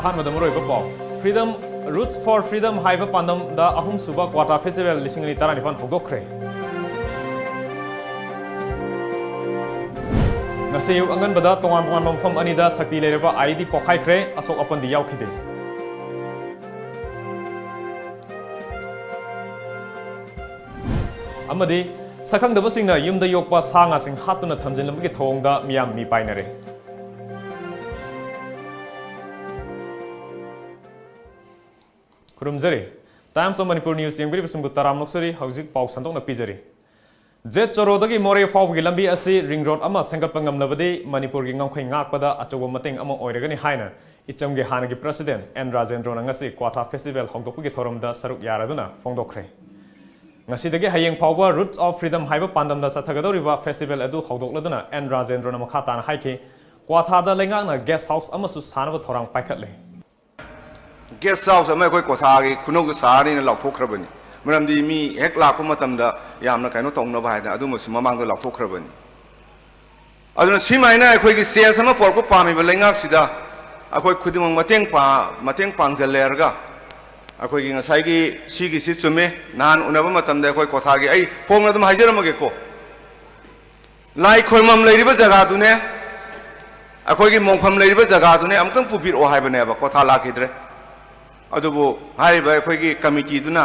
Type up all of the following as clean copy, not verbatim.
ꯑꯍꯥꯟꯕꯗ ꯃꯔꯨꯑꯣꯏꯕ ꯄꯥꯎ Freedom Roots for Freedom haiba pandamda ahum suba Kwatha Festival 2019 houdokhre. Ngasi ayuk anganbada tongan-tonganba mapham anida shakti leiraba ayuk pokhaikhre asok apandi yaokhide. Amadi Shakkhngdaba singna yumda yokpa sha-nga sing haattuna thamjillambagi thowong da meeyam meepainare. Kurumjari Times of Manipur News yengbiri basungbu taram loksari hauzik pau santokna pijari. Jet chorodagi more fawgi lambi asi ring road ama sengkatpa ngamnabadi Manipur gi ngamkhai ngakpada achoba mateng ama oiragani haina ichamge hanagi president N Rajendra ngasi Kwatha Festival hongdokpagi thoromda saruk yaraduna hongdokhre. Ngasi dagi hayeng pawba Roots of Freedom haiba pandamda sathagadoriba festival adu hongdokladuna N Rajendra na makhatana haiki Kwatha da lengakna guest house amasu sanaba thorang paikhatle. Guest house ama koi Kwatha gi kunog saari na lauthokrabani maramdi mi hek lakpa matamda yamna kaino tongnaba haida adu masu mamangda lauthokrabani aduna simaina akoi gi sales ama porko pamiba lengak sida akoi khudimang mateng pangjallerga akoi gi ngasai gi sigi si chume nan unaba matamda akoi Kwatha gi ai phongna dum haijaramage ko lai khormam leiriba jaga dune akoi gi mongpham leiriba jaga dune amtang pubir o haibane ba Kwatha lakidre adubu haiba akoi gi committee duna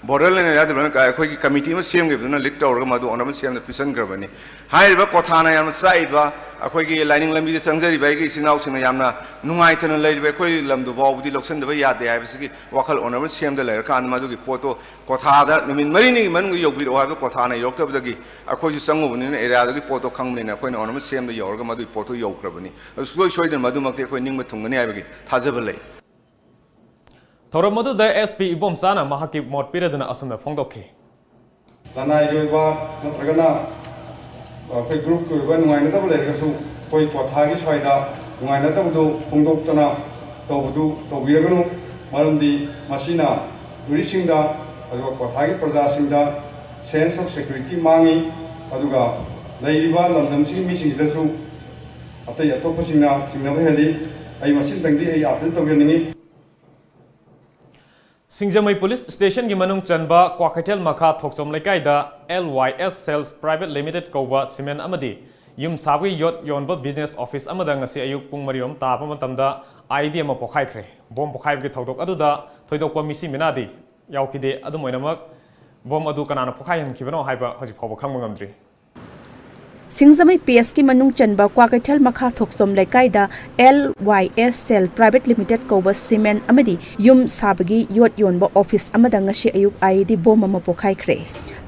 borderline yadibana ka akoi gi committee ma sem gebduna lit tawrga madu onama sem na pisan grabani haiba Kwatha na yam saiba akoi gi lining lambi de sangjari bai gi sinau singna yamna nungai tana leiba akoi lamdu bawdi loksan deba yade haiba sigi wakal onama sem da leir kan madu gi poto Kwatha da numin mari ni man gi yokbi haiba Kwatha na yoktab da gi akoi ju sangu buni area da gi poto khangni na akoi onama sem da yorga madu poto yokrabani soi soi da madu makte akoi ningma thungani haiba gi thajaba lei Thorom madu da SP ibom sana mahaki mot piraduna asumna phongdokhe. Lanai joiba natragana koi group ko ba nungai na tabale kasu koi Kwatha gi swaida nungai na tabudu phongdoktana tobudu tobiraganu marumdi masina turisingda aduga Kwatha gi praja singda sense of security mangi aduga leiriba lamdamsi misingdasu atai atopasingna singnaba heli ai masin tangdi ai apdate togeningi Singjamai Police Station gi manung chanba Kwatha makha thoksom lekai da LYS Sales Private Limited koba cement amadi yum sabgi yot yonba business office amada ngasi ayuk pung marirom tapa matamda ID ama pokhaikhre bom pokhaibe gi thodok aduda thoidokpa misi minadi yaokhide adu moinamak bom adu kanana pokhaihan khibano haiba hoji phoba khangma ngamdri Singjamai PS ki manung chanba Kwatha makha thoksom lekai da LYS Sel Private Limited koba cement amadi yum sabagi yot yonba office amada ngasi ayuk ID bom ama pokhaikhre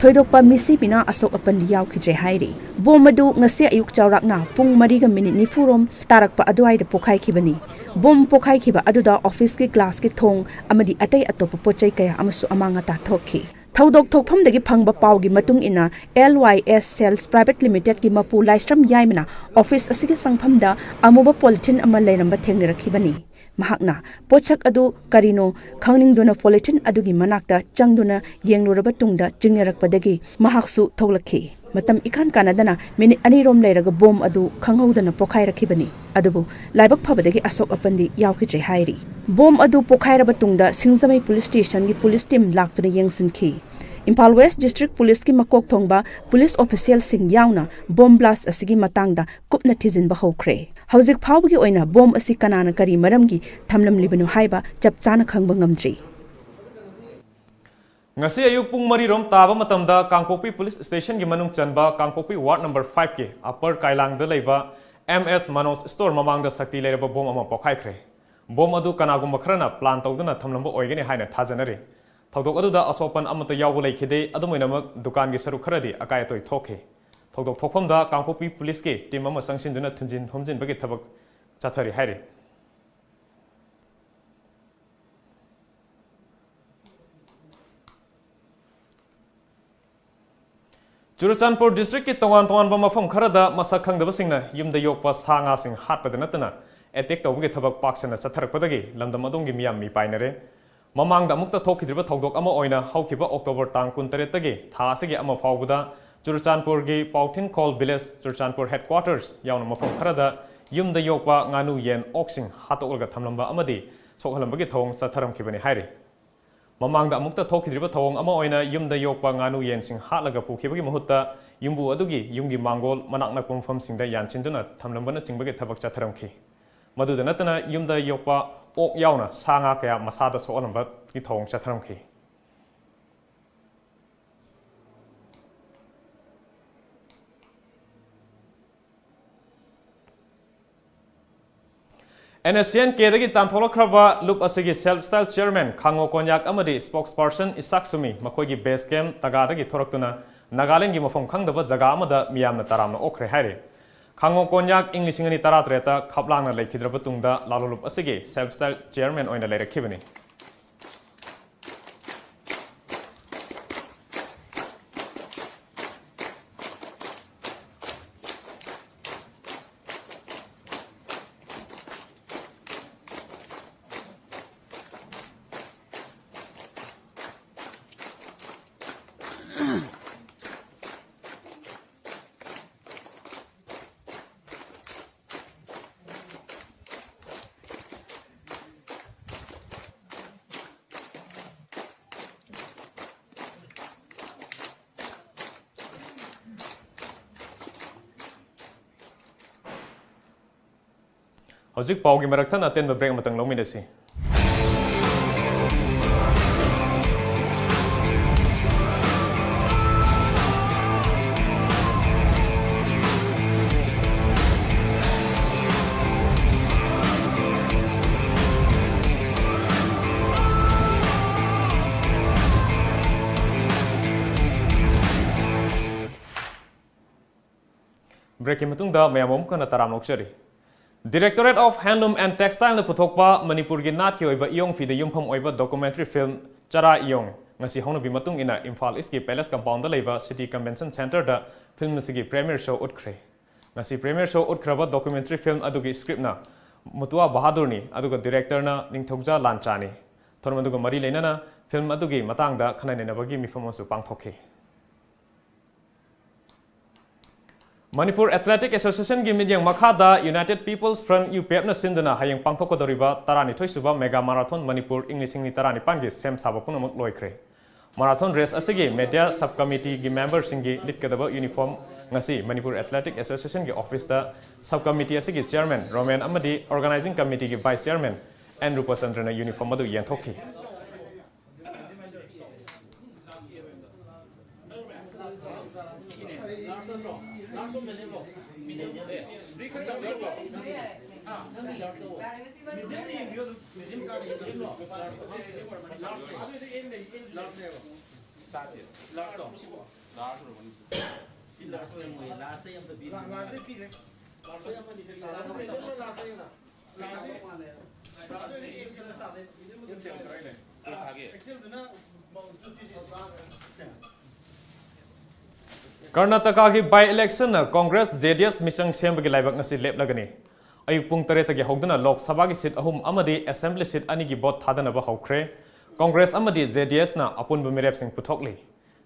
thoidokpa misi bina asok apandi yaokhide hairi bom adu ngasi ayuk chawrakna pung 3 minute ni furom tarakpa aduai da pokhaikhibani bom pokhaikiba aduda office ki glass ki thong amadi atai atop pochai kaya amasu amanga ta thokhi Thodok thokpham dagi phangba pawgi matung ina LYS Sales Private Limited ki mapu laistram yaimna office asigi sangphamda amuba polythene ama leiramba thengnirakibani mahakna pochak adu karino khangningduna polythene adugi manakta changduna yengluraba tungda jingnerakpadagi mahaksu thoglakhi matam ikhan kanadana minute ani rom leiraga bom adu khanghodana pokhairakibani adubu laibak phabadagi asok apandi yaokhide hairi bom adu pokhairaba tungda Singjamai Police Station gi police team laktuna yengsinki Impal West District Police ki makok thongba police official sing yauna bomb blast asigi matangda kupna thijinba houkhre hauzik phawgi oina bom asi kanana kari maramgi thamlam libanu haiba chapchana khangba ngamdri Ngasi ayuk pung 3 rom taba matamda Kangpokpi Police Station gi manung chanba Kangpokpi Ward number 5 ki Upper Kailang da leiba MS Manos Store mamang da shakti leiraba bom ama pokhaikhre bom adu kanagum kharana plan tawduna thamlamba oigani haina thajanari Thodok aduda asopan amata yawba lekhide adumoinamak dukan gi saruk kharadi akai atoi thokhe Thodok thokphamda Kangpokpi Police ki team ama sangsinjuna thunjin thomjin bagi thabak chathari hairi Churachandpur district ki tongan-tonganba mapham kharada Shakkhngdaba singna yumda yokpa sha-nga sing hatpada natana attack tawbagi thabak paksana chatharakpadagi lamdam adongi meeyam meepainare mamangda amukta thokidriba thodok ama oina haukiba October tang 19 tagi tha asigi ama fawbuda Churachandpur gi Pauthin Khol village Churachandpur headquarters yauna mapham kharada yumda yokpa nganu yen oksing hatoklga thamlamba amadi sokhalambagi thowong chatharamkhibani hairi mamangda amukta thokidriba thowong ama oina yumda yokpa nganu yen sing hatlaga pukhibagi mahutta yumbu adugi yumgi mangol manakna pumfam singda yanchinduna thamlambana chingbagi thabak chatharamkhi maduda natana yumda yokpa ok yauna sha-nga kaya masada sokhalamba gi thowong chatharamkhi NSCN Kedagi Tantholokraba Loop Asigi Self-Style Chairman Khango Konyak Amadi Spokesperson Isak Sumi Makoigi Base Camp Tagadagi Thoraktuna Nagaland gi mapham Shakkhngdaba jaga amada meeyamna taramna okhre haire Khango Konyak Ing 2013 khaplangna leikidraba tungda lalulup asigi Self-Style Chairman oina leirakibani Hojik paugi maraktan aten break matang lominasi break matungda mayamom kana taram loksari Directorate of Handloom and Textile na puthokpa Manipur gi nat ki oiba iyong fi de yumpham oiba documentary film Chara iyong ngasi hongna bi matung ina Imphal East ki Palace compound da leiba City Convention Center da film sigi premiere show houdokhre ngasi premiere show houdokhre documentary film adugi script na Mutua Bahadur ni aduga director na Ningthokja Lanchani thormaduga mari leinana film adugi matang da khanainabagi mifam su pangthokhe Manipur Athletic Association gi midyang makhada United People's Front UPF na sindana hayang pangthokodoriba tarani thoisuba mega marathon Manipur English ni tarani pangi sem saba punamak loikhre marathon race asigi media subcommittee gi member singi litkadaba uniform ngasi Manipur Athletic Association gi office da subcommittee asigi chairman Roman amadi organizing committee gi vice chairman Andrew Pasandra uniform adu yanthokhi Karnataka ki by-election na Congress JDS misang sembagi laibak ngasi leplagani. Ayuk pung taretagi houdduna Lok Sabha gi seat ahum amadi Assembly seat ani gi bot thadana ba houdokhre. Congress amadi JDS na apun bumirep sing puthokli.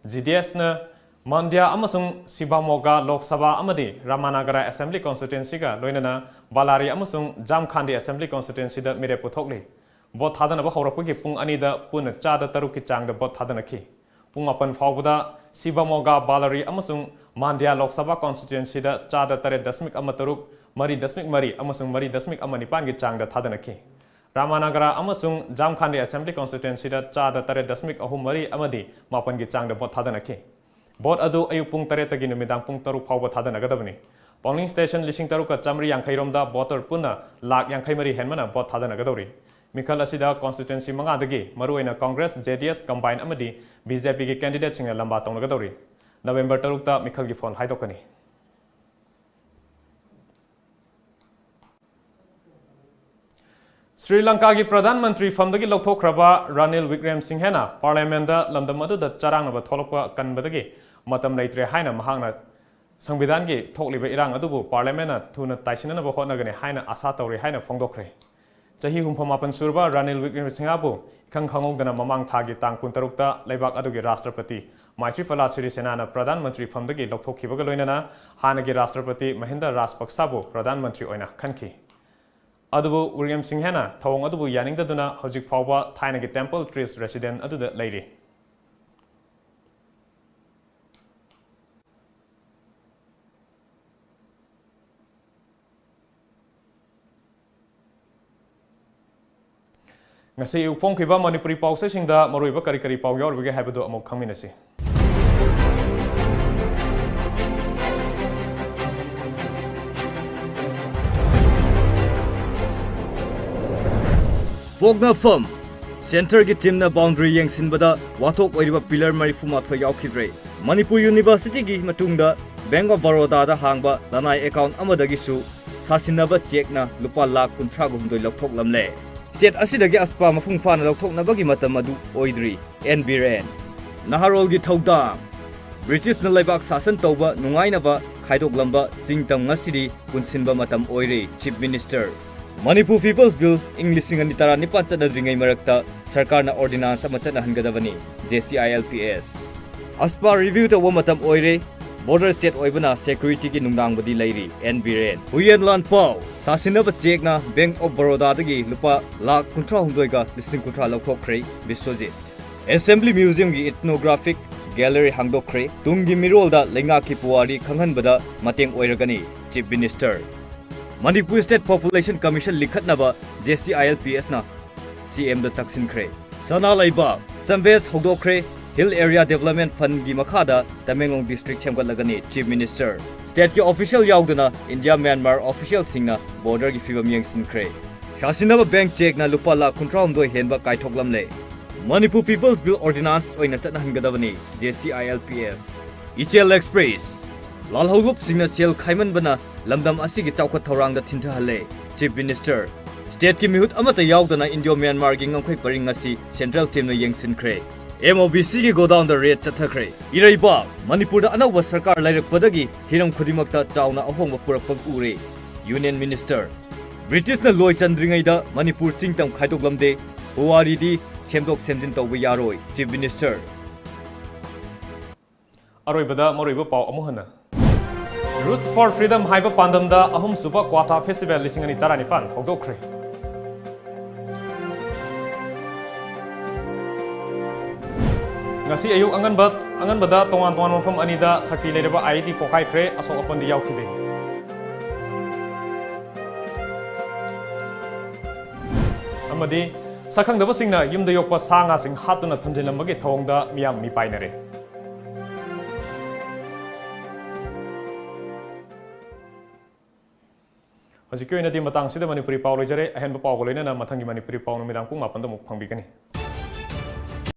JDS na Mandya amasung Sibamoga Lok Sabha amadi Ramanagara Assembly constituency ga loinana Balari amasung Jamkhandi Assembly constituency da mire puthokli. Bot thadana ba hourakpagi pung ani da pun chada taruk ki chang da bot thadana ki. Pung apan fawbuda Sibamoga Balari amasung Mandya Lok Sabha constituency da chada tare dasmik amataruk mari dasmik mari amasung mari dasmik amanipan gi chang da thadana ki. Ramanagara amasung Jamkhandi Assembly constituency da chada tare dasmik ahum mari amadi mapan gi chang da bot thadana ki. Bot adu ayuk pung tare tagi numidang pung taruk fawba thadana gadabani. Polling station lising taruk ka chamri yangkai romda botor punna lak yangkai mari henmana bot thadana gadori. Mikhal asida constituency manga dagi maruina Congress JDS combine amadi BJP gi candidate singa lamba tongna gadori. November tarukta Mikhal gi phone haidokani. Sri Lanka gi Pradhan Mantri famdagi lokthokraba Ranil Wickremesinghe na Parliament da lamdam adu da charangna tholokpa kanbadagi matam leitre haina mahangna Sangbidan gi thokliba irang adubu Parliament na thuna taisinana ba hotnagani haina asa tawri haina phongdokhre. Chahi humphamapan surba Ranil Wickremesinghe bu khangkhangogdana mamang thagi tang 16 ta leibak adugi Rashtrapati Maithripala Sirisena Pradhan Mantri Famdagi Lokthokhibaga Loinana Hanagi Rashtrapati Mahinda Rajpaksabu Pradhan Mantri Oina Khanki. Adubu William Singhana thowong adubu yaningdaduna hojik fawba Thainagi Temple Trees resident aduda leiri. Ngasi ufong kiba Manipuri pau se singda maruiba kari pau yor bige habadu amok khangminasi. Mapham Center ki team na boundary yang sinbada wathok oiriba pillar marifumathoi yaokhide Manipur University gi matungda Bank of Baroda da hangba lanai account amadagi su Shakkhngdaba check na lupa lakh 13 lokthok lamle set asidagi aspa mafung fana lokthoknabagi matam adu oidri NBRN Naharol gi thowdam British na laibak sasan tawba nungainaba khaidok jingtam ngasidi punsinba matam oire Chief Minister Manipur People's Bill English Tara Nipan Chadringai Marakta Sarkarna Ordinance Amachana Hangdabani JCILPS Aspa review to Wamatam Oire Border State Oibana Security ki Nungdangbadi Lairi NBRN Huyen Lan Pau Sasinaba Chekna Bank of Baroda dagi lupa lakh 13 listing kuntra yokpa Biswajit Assembly Museum gi Ethnographic Gallery houdokhre Tungi Mirolda Lenga ki Puwari Shakkhngdaba Mateng Oiragani Chief Minister Manipur State Population Commission Likhatnaba JCILPS na CM da Shakkhngdaba Sana Laiba Sambes houdokhre Hill Area Development Fund gi makhada Tamenglong District semgatlagani Chief Minister State ki official yauduna India Myanmar official singna border gi fibam yengsinkhre Shakkhngdaba bank check na lupa lakh 13 henba kaithoklamle Manipur People's Bill Ordinance oina Shakkhngdabani JCILPS Ichel Express Lalholup singna sel khaiman bana lamdam asigi chawkhat thorang da thinthahalle Chief Minister State ki mihut amata yaudana Indo Myanmar gi ngangkhoi paring ngasi Central Team na yengsinkhre MOBC gi go down the rate chathakre iraiba Manipur da anawa sarkar lairakpadagi hiram khudimakta chawna ahongba purakpag ure Union Minister British na loi chandringai da Manipur chingtam khaidoklamde Huwari di semdok semjin tawba yaroi Chief Minister Aroibada maruiba pau amuhana Roots for Freedom haiba pandamda ahum suba Kwatha Festival lisingani taranipan houdokhre Ngasi ayuk anganbada tongan-tonganba mapham anida shakti leiraba pokhaikhre asok apandi yaokhide amadi Shakkhngdaba singna yumda yokpa sha-nga sing haattuna thamjillambagi thowong da meeyam meepainare Hojik matang sida Manipuri pau loijare ahenba pau ko loinana mathangi Manipuri pau numidang pung 8 da muk phangbigani